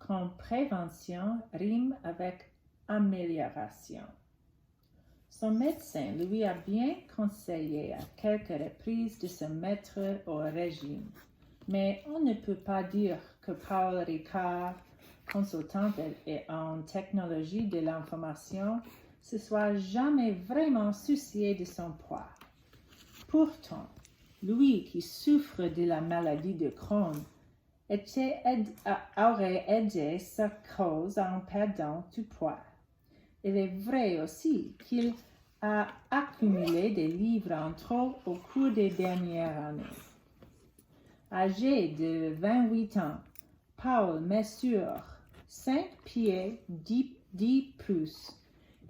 comme prévention rime avec amélioration. Son médecin lui a bien conseillé à quelques reprises de se mettre au régime, mais on ne peut pas dire que Paul Ricard, consultant en technologie de l'information, se soit jamais vraiment soucié de son poids. Pourtant, lui qui souffre de la maladie de Crohn aurait aidé sa cause en perdant du poids. Il est vrai aussi qu'il a accumulé des livres en trop au cours des dernières années. Âgé de 28 ans, Paul mesure 5 pieds 10 pouces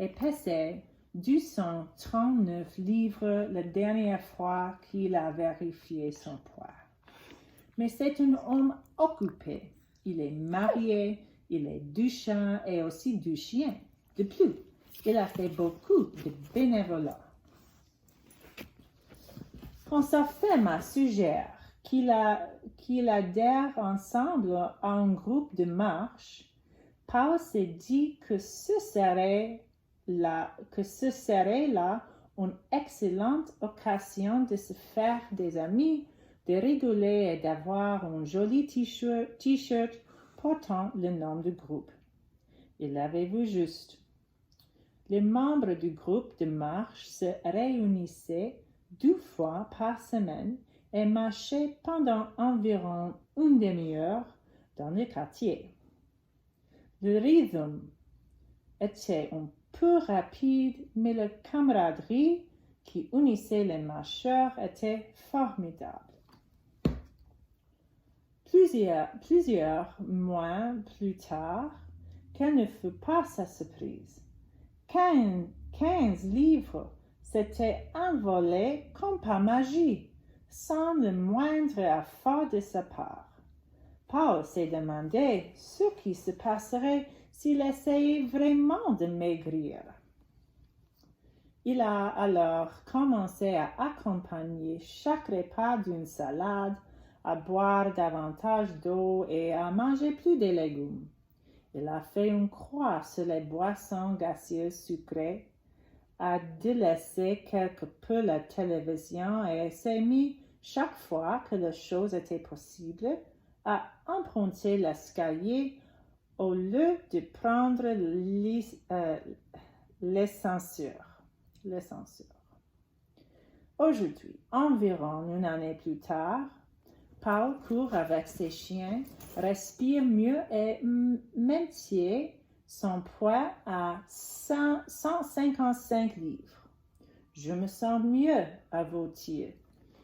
et pesait 239 livres la dernière fois qu'il a vérifié son poids. Mais c'est un homme occupé. Il est marié, il est du chat et aussi du chien. De plus, il a fait beaucoup de bénévolat. Quand sa femme suggère qu'il adhère ensemble à un groupe de marche, Paul s'est dit que ce serait là une excellente occasion de se faire des amis, de rigoler et d'avoir un joli t-shirt portant le nom du groupe. Il avait vu juste. Les membres du groupe de marche se réunissaient 2 fois par semaine et marchaient pendant environ une demi-heure dans le quartier. Le rythme était un peu rapide, mais la camaraderie qui unissait les marcheurs était formidable. Plusieurs mois plus tard, quelle ne fut pas sa surprise? 15 livres s'étaient envolés comme par magie, sans le moindre effort de sa part. Paul s'est demandé ce qui se passerait s'il essayait vraiment de maigrir. Il a alors commencé à accompagner chaque repas d'une salade, à boire davantage d'eau et à manger plus de légumes. Il a fait une croix sur les boissons gaseeuses sucrées, a délaissé quelque peu la télévision et s'est mis, chaque fois que la chose était possible, à emprunter l'escalier au lieu de prendre l'ascenseur. Aujourd'hui, environ une année plus tard, Paul court avec ses chiens, respire mieux et maintient son poids à 155 livres. Je me sens mieux, avoue-t-il.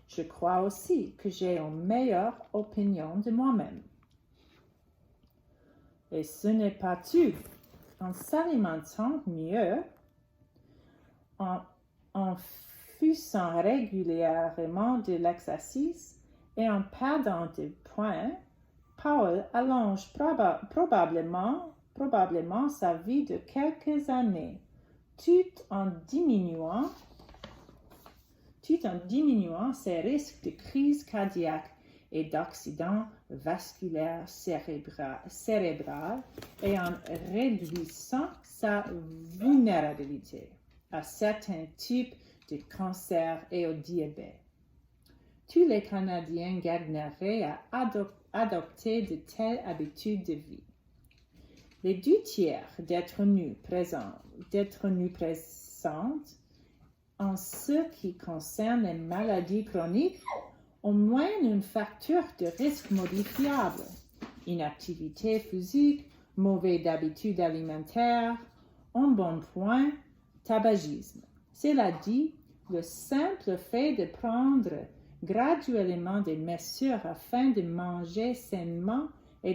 Je crois aussi que j'ai une meilleure opinion de moi-même. Et ce n'est pas tout. En s'alimentant mieux, en faisant régulièrement de l'exercice et en perdant des points, Paul allonge probablement sa vie de quelques années, tout en diminuant ses risques de crise cardiaque et d'accidents vasculaires cérébrales et en réduisant sa vulnérabilité à certains types de cancers et au diabète. Tous les Canadiens gagneraient à adopter de telles habitudes de vie. Les 2/3 d'êtres nus présentes en ce qui concerne les maladies chroniques ont moins un facteur de risque modifiable, inactivité physique, mauvaises habitudes alimentaires, embonpoint, tabagisme. Cela dit, le simple fait de prendre graduellement des mesures afin de manger sainement et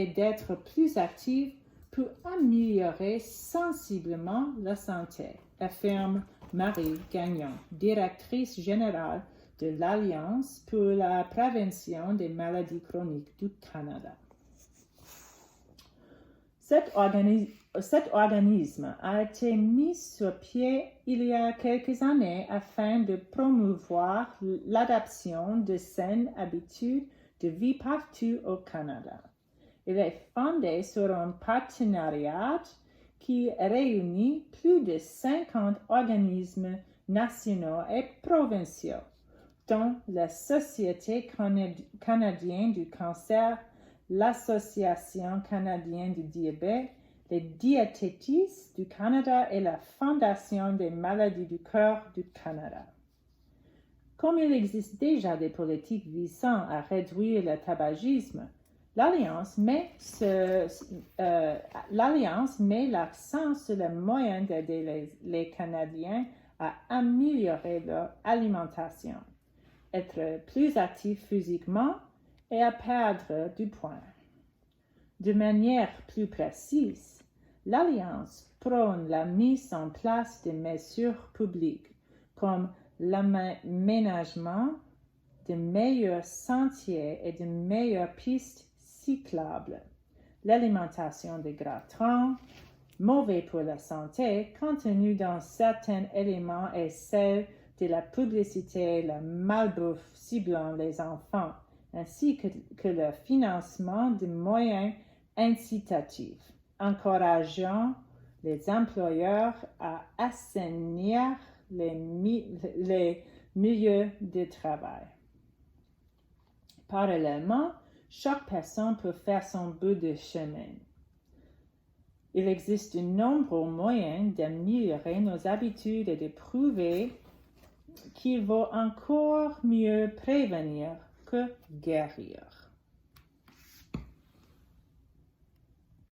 d'être plus actif peut améliorer sensiblement la santé, affirme Marie Gagnon, directrice générale de l'Alliance pour la prévention des maladies chroniques du Canada. Cet organisme a été mis sur pied il y a quelques années afin de promouvoir l'adoption de saines habitudes de vie partout au Canada. Il est fondé sur un partenariat qui réunit plus de 50 organismes nationaux et provinciaux, dont la Société canadienne du cancer, l'Association canadienne du diabète, les diététistes du Canada et la Fondation des maladies du cœur du Canada. Comme il existe déjà des politiques visant à réduire le tabagisme, l'Alliance met l'accent sur les moyens d'aider les Canadiens à améliorer leur alimentation, être plus actifs physiquement et à perdre du poids. De manière plus précise, l'Alliance prône la mise en place de mesures publiques comme l'aménagement de meilleurs sentiers et de meilleures pistes cyclables, l'alimentation des gras trans, mauvais pour la santé, contenu dans certains éléments et celle de la publicité, la malbouffe ciblant les enfants, ainsi que le financement de moyens incitatifs, encourageant les employeurs à assainir les milieux de travail. Parallèlement, chaque personne peut faire son bout de chemin. Il existe de nombreux moyens d'améliorer nos habitudes et de prouver qu'il vaut encore mieux prévenir que guérir.